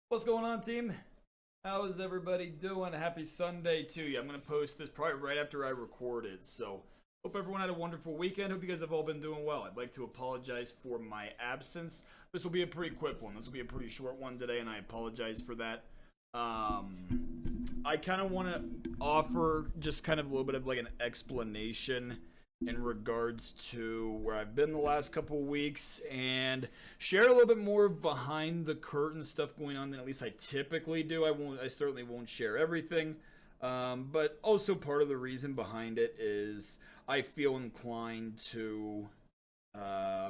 What's going on, team? How is everybody doing? Happy Sunday to you. I'm going to post this probably right after I record it, so hope everyone had a wonderful weekend. Hope you guys have all been doing well. I'd like to apologize for my absence. This will be a pretty quick one. This will be a pretty short one today, and I apologize for that. I kind of want to offer just kind of a little bit of like an explanation in regards to where I've been the last couple weeks and share a little bit more behind the curtain stuff going on than at least I typically do. I certainly won't share everything, but also part of the reason behind it is I feel inclined to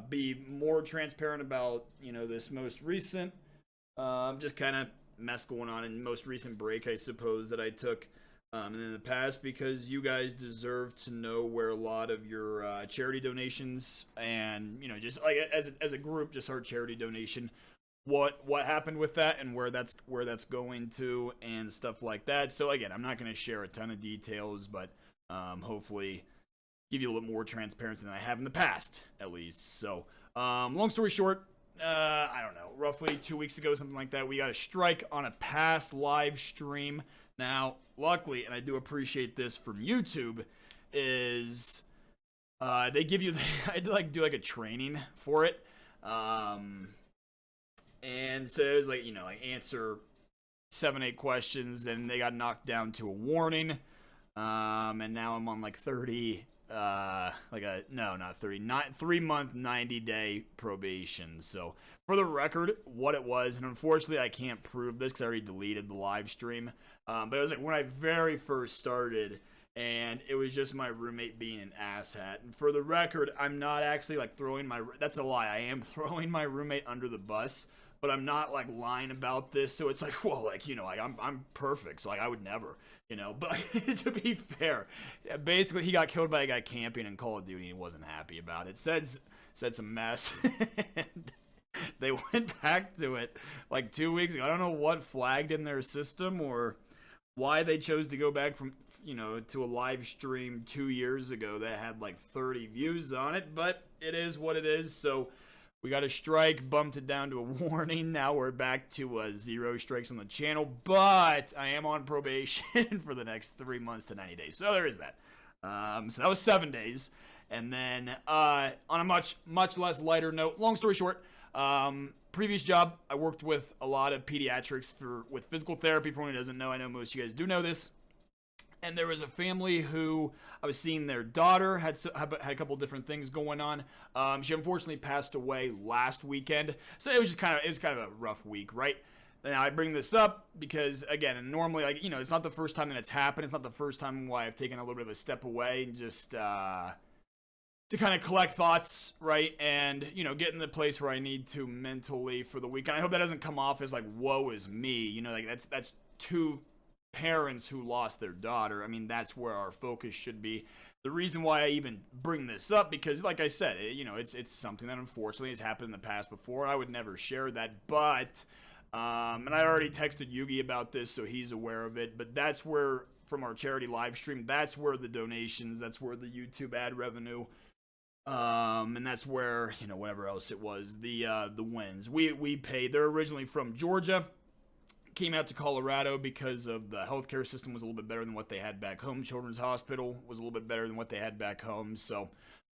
be more transparent about this most recent just kind of mess going on in most recent break, I suppose, that I took in the past, because you guys deserve to know where a lot of your charity donations and just like as a group, just our charity donation, what happened with that and where that's going to and stuff like that. So again, I'm not going to share a ton of details, but hopefully give you a little bit more transparency than I have in the past, at least. So long story short, I don't know, roughly 2 weeks ago, something like that, we got a strike on a past live stream. Now, luckily, and I do appreciate this from YouTube, is they give you I had to do a training for it, and so it was I answer 7-8 questions, and they got knocked down to a warning, and now I'm on 30 not 30, not 3 month 90-day probation. So for the record, what it was, and unfortunately I can't prove this because I already deleted the live stream, but it was when I very first started, and it was just my roommate being an asshat. And for the record, I'm not actually throwing that's a lie, I am throwing my roommate under the bus, but I'm not lying about this. So it's well, I'm perfect, so I would never, but to be fair, basically he got killed by a guy camping in Call of Duty and he wasn't happy about it. Said some mess. And they went back to it 2 weeks ago. I don't know what flagged in their system or why they chose to go back from to a live stream 2 years ago that had 30 views on it, but it is what it is. So we got a strike, bumped it down to a warning. Now we're back to 0 strikes on the channel, but I am on probation for the next 3 months to 90 days. So there is that. So that was 7 days. And then on a much less lighter note, long story short, previous job, I worked with a lot of pediatrics with physical therapy. For anyone who doesn't know, I know most of you guys do know this. And there was a family who I was seeing, their daughter had a couple different things going on. She unfortunately passed away last weekend, so it was kind of a rough week, right? Now I bring this up because again, normally it's not the first time that it's happened. It's not the first time why I've taken a little bit of a step away and just to kind of collect thoughts, right? And get in the place where I need to mentally for the weekend. I hope that doesn't come off as woe is me. That's too parents who lost their daughter. I mean, that's where our focus should be. The reason why I even bring this up, because like I said, it's something that unfortunately has happened in the past before. I would never share that, but and I already texted Yugi about this, so he's aware of it. But that's where, from our charity live stream, that's where the donations, that's where the YouTube ad revenue, and that's where whatever else it was, the wins we paid. They're originally from Georgia. Came out to Colorado because of the healthcare system was a little bit better than what they had back home. Children's Hospital was a little bit better than what they had back home. So,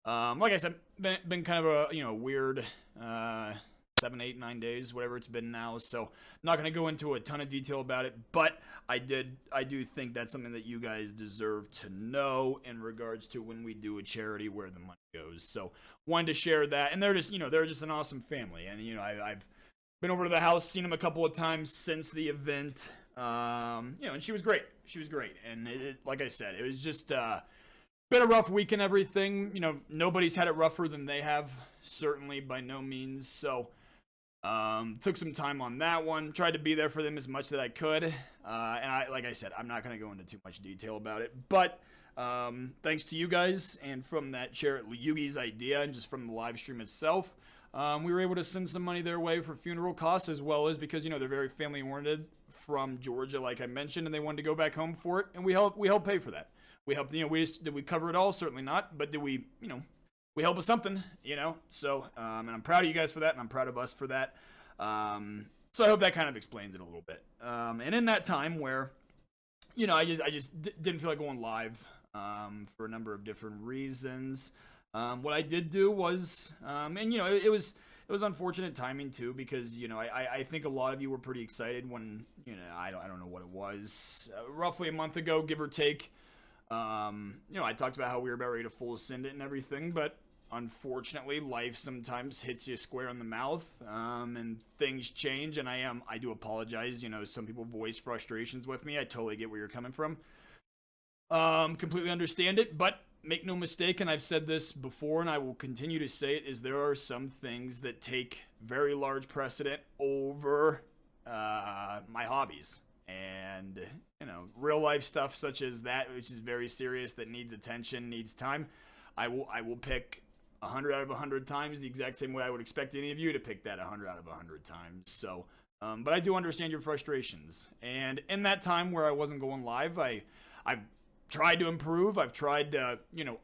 like I said, been kind of a weird 7, 8, 9 days, whatever it's been now. So, not going to go into a ton of detail about it, but I do think that's something that you guys deserve to know in regards to when we do a charity, where the money goes. So, wanted to share that, and they're just an awesome family, and I've been over to the house, seen him a couple of times since the event, and she was great. And like I said, it was just been a rough week and everything. Nobody's had it rougher than they have, certainly by no means. So took some time on that one. Tried to be there for them as much that I could. And like I said, I'm not going to go into too much detail about it. But thanks to you guys, and from that Yugi's idea, and just from the live stream itself, we were able to send some money their way for funeral costs, as well as because they're very family oriented from Georgia, like I mentioned, and they wanted to go back home for it, and we helped pay for that. We helped. Did we cover it all? Certainly not. But did we? We help with something. So, and I'm proud of you guys for that, and I'm proud of us for that. So I hope that kind of explains it a little bit. And in that time where, I just didn't feel like going live for a number of different reasons. What I did do was, it was unfortunate timing too, because I think a lot of you were pretty excited when I don't know what it was, roughly a month ago, give or take. I talked about how we were about ready to full send it and everything, but unfortunately, life sometimes hits you square in the mouth, and things change. And I do apologize. Some people voice frustrations with me. I totally get where you're coming from. Completely understand it, but make no mistake, and I've said this before, and I will continue to say it, is there are some things that take very large precedent over my hobbies. And, real life stuff such as that, which is very serious, that needs attention, needs time, I will pick 100 out of 100 times the exact same way I would expect any of you to pick that 100 out of 100 times. So, but I do understand your frustrations. And in that time where I wasn't going live, I've tried to improve. I've tried to,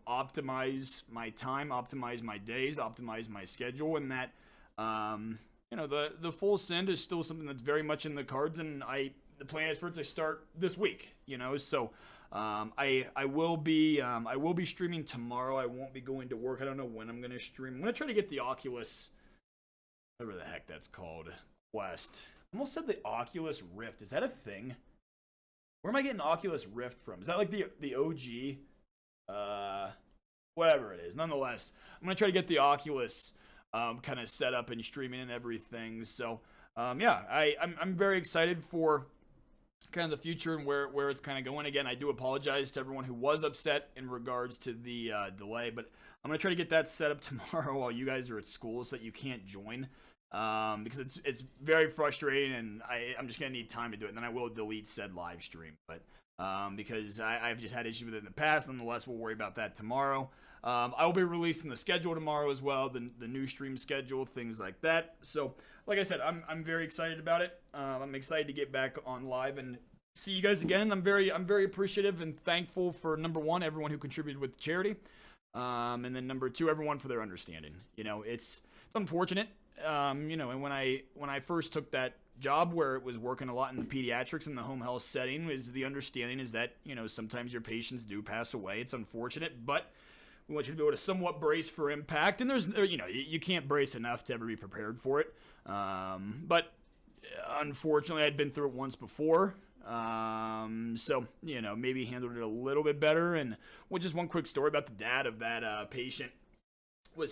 optimize my time, optimize my days, optimize my schedule, and that, the full send is still something that's very much in the cards, and the plan is for it to start this week, so I will be streaming tomorrow. I won't be going to work. I don't know when I'm going to stream. I'm going to try to get the Oculus, whatever the heck that's called, Quest. I almost said the Oculus Rift. Is that a thing? Where am I getting Oculus Rift from? Is that like the OG? Whatever it is. Nonetheless, I'm going to try to get the Oculus kind of set up and streaming and everything. So, I'm very excited for kind of the future and where it's kind of going. Again, I do apologize to everyone who was upset in regards to the delay, but I'm going to try to get that set up tomorrow while you guys are at school so that you can't join. Because it's very frustrating, and I'm just gonna need time to do it, and then I will delete said live stream. But because I've just had issues with it in the past. Nonetheless, we'll worry about that tomorrow. I will be releasing the schedule tomorrow as well, the new stream schedule, things like that. So, like I said, I'm very excited about it. I'm excited to get back on live and see you guys again. I'm very appreciative and thankful for, number one, everyone who contributed with the charity, and then number two, everyone for their understanding. It's unfortunate. And when I first took that job where it was working a lot in the pediatrics and the home health setting, is the understanding is that, sometimes your patients do pass away. It's unfortunate, but we want you to be able to somewhat brace for impact. And you can't brace enough to ever be prepared for it. But unfortunately, I'd been through it once before. So, maybe handled it a little bit better. And just one quick story about the dad of that patient.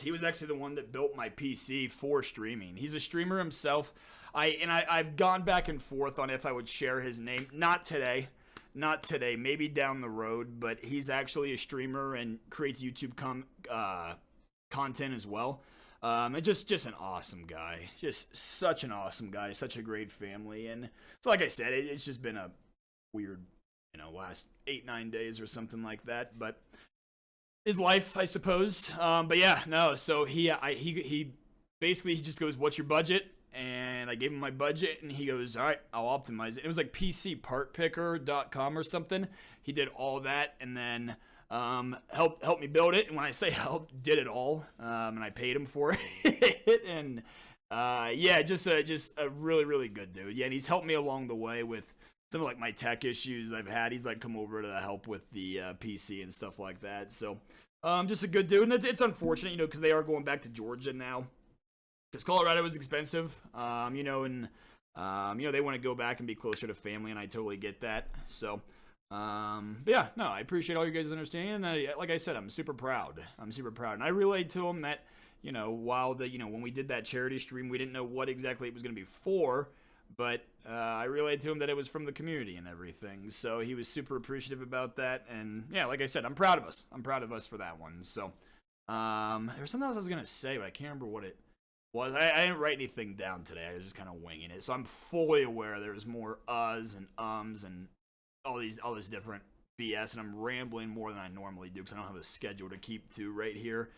He was actually the one that built my PC for streaming. He's a streamer himself. I've gone back and forth on if I would share his name. Not today, maybe down the road, but he's actually a streamer and creates YouTube content as well. And just an awesome guy. Just such an awesome guy, such a great family. And so, like I said, it's just been a weird, last 8-9 days or something like that, but his life, I suppose. But yeah, no. So he basically, he just goes, "What's your budget?" And I gave him my budget, and he goes, "All right, I'll optimize it." It was like PCPartPicker.com or something. He did all that, and then helped me build it. And when I say help, did it all. And I paid him for it. And just a really, really good dude. Yeah, and he's helped me along the way with some of like my tech issues I've had. He's like come over to help with the PC and stuff like that. So just a good dude. And it's unfortunate, because they are going back to Georgia now, because Colorado is expensive, and they want to go back and be closer to family, and I totally get that. So but yeah, no, I appreciate all you guys' understanding. And like I said, I'm super proud. And I relayed to him that while when we did that charity stream, we didn't know what exactly it was going to be for. But I relayed to him that it was from the community and everything. So he was super appreciative about that. And yeah, like I said, I'm proud of us. I'm proud of us for that one. So there was something else I was going to say, but I can't remember what it was. I didn't write anything down today. I was just kind of winging it. So I'm fully aware there's more uhs and ums and all this different BS. And I'm rambling more than I normally do because I don't have a schedule to keep to right here.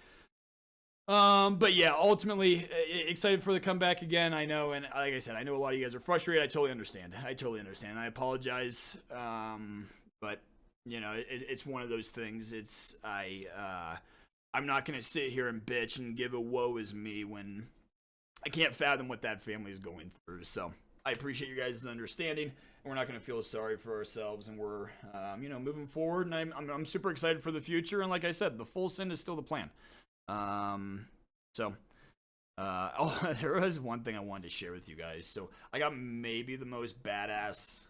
But yeah, ultimately excited for the comeback again. I know, and like I said, I know a lot of you guys are frustrated. I totally understand. I apologize. But it's one of those things. I'm not gonna sit here and bitch and give a woe is me when I can't fathom what that family is going through. So, I appreciate you guys' understanding, and we're not going to feel sorry for ourselves, and we're, moving forward, and I'm super excited for the future, and like I said, the full send is still the plan. There was one thing I wanted to share with you guys. So I got maybe the most badass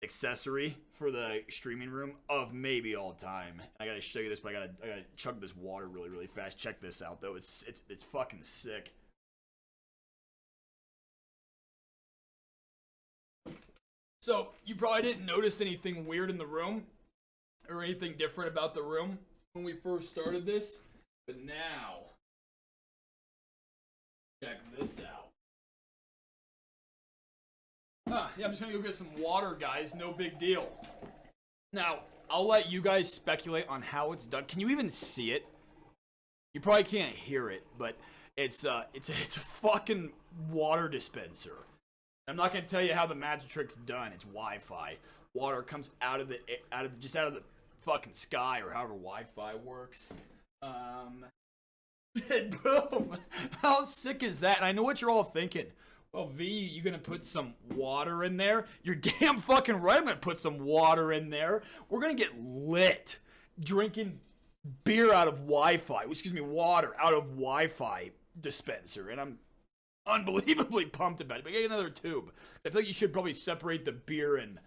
accessory for the streaming room of maybe all time. I gotta show you this, but I gotta chug this water really, really fast. Check this out, though. It's fucking sick. So you probably didn't notice anything weird in the room or anything different about the room when we first started this, but now check this out. Yeah, I'm just gonna go get some water, guys. No big deal. Now, I'll let you guys speculate on how it's done. Can you even see it? You probably can't hear it, but it's a fucking water dispenser. I'm not gonna tell you how the magic trick's done. It's Wi-Fi. Water comes out of the fucking sky, or however Wi-Fi works. Boom! How sick is that? And I know what you're all thinking. Well, V, you gonna put some water in there? You're damn fucking right. I'm gonna put some water in there. We're gonna get lit drinking beer out of Wi-Fi. Excuse me, water out of Wi-Fi dispenser, and I'm unbelievably pumped about it. But get another tube. I feel like you should probably separate the beer and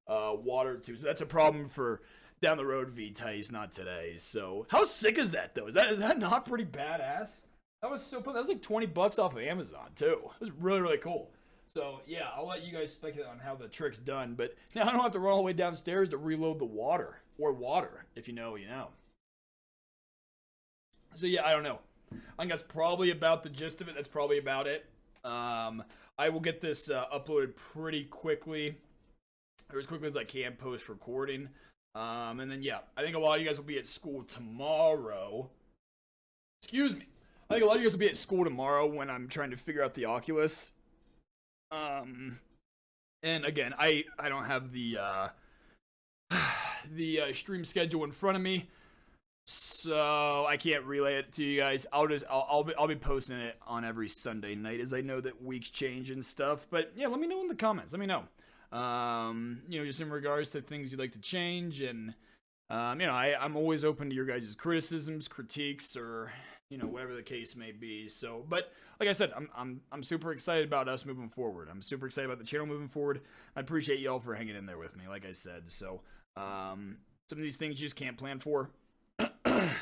water tubes. That's a problem for down the road, VTice, not today. So how sick is that, though? Is that not pretty badass? That was so. That was like $20 off of Amazon too. It was really, really cool. So yeah, I'll let you guys speculate on how the trick's done. But now I don't have to run all the way downstairs to reload the water, or water. If you know, you know. So yeah, I don't know. I think that's probably about the gist of it. That's probably about it. I will get this uploaded pretty quickly, or as quickly as I can post recording. And then yeah, I think a lot of you guys will be at school tomorrow. Excuse me. I think a lot of you guys will be at school tomorrow when I'm trying to figure out the Oculus. And again, I don't have the stream schedule in front of me, so I can't relay it to you guys. I'll be posting it on every Sunday night, as I know that weeks change and stuff. But yeah, let me know in the comments. Let me know. Just in regards to things you'd like to change, and I'm always open to your guys' criticisms, critiques, or whatever the case may be. So, but like I said, I'm super excited about us moving forward. I'm super excited about the channel moving forward. I appreciate y'all for hanging in there with me, like I said. So, some of these things you just can't plan for.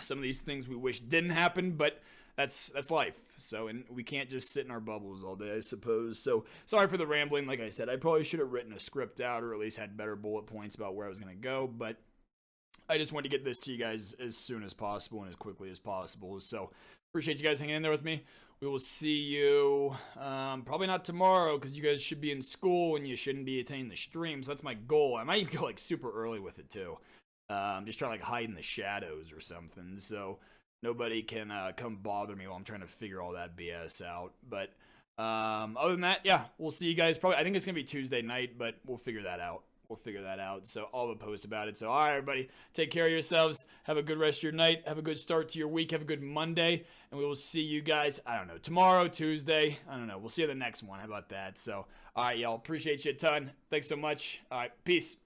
Some of these things we wish didn't happen, but that's life. So, and we can't just sit in our bubbles all day, I suppose. So, sorry for the rambling. Like I said, I probably should have written a script out, or at least had better bullet points about where I was going to go, but I just wanted to get this to you guys as soon as possible and as quickly as possible. So, appreciate you guys hanging in there with me. We will see you, probably not tomorrow, because you guys should be in school and you shouldn't be attending the stream. So that's my goal. I might even go like super early with it too. Just trying to like hide in the shadows or something, so nobody can come bother me while I'm trying to figure all that BS out. But other than that, yeah, we'll see you guys probably. I think it's gonna be Tuesday night, but we'll figure that out. So I'll have a post about it. So all right, everybody, take care of yourselves. Have a good rest of your night. Have a good start to your week. Have a good Monday, and we will see you guys, I don't know, tomorrow, Tuesday. I don't know. We'll see you the next one. How about that? So all right, y'all, appreciate you a ton. Thanks so much. All right, peace.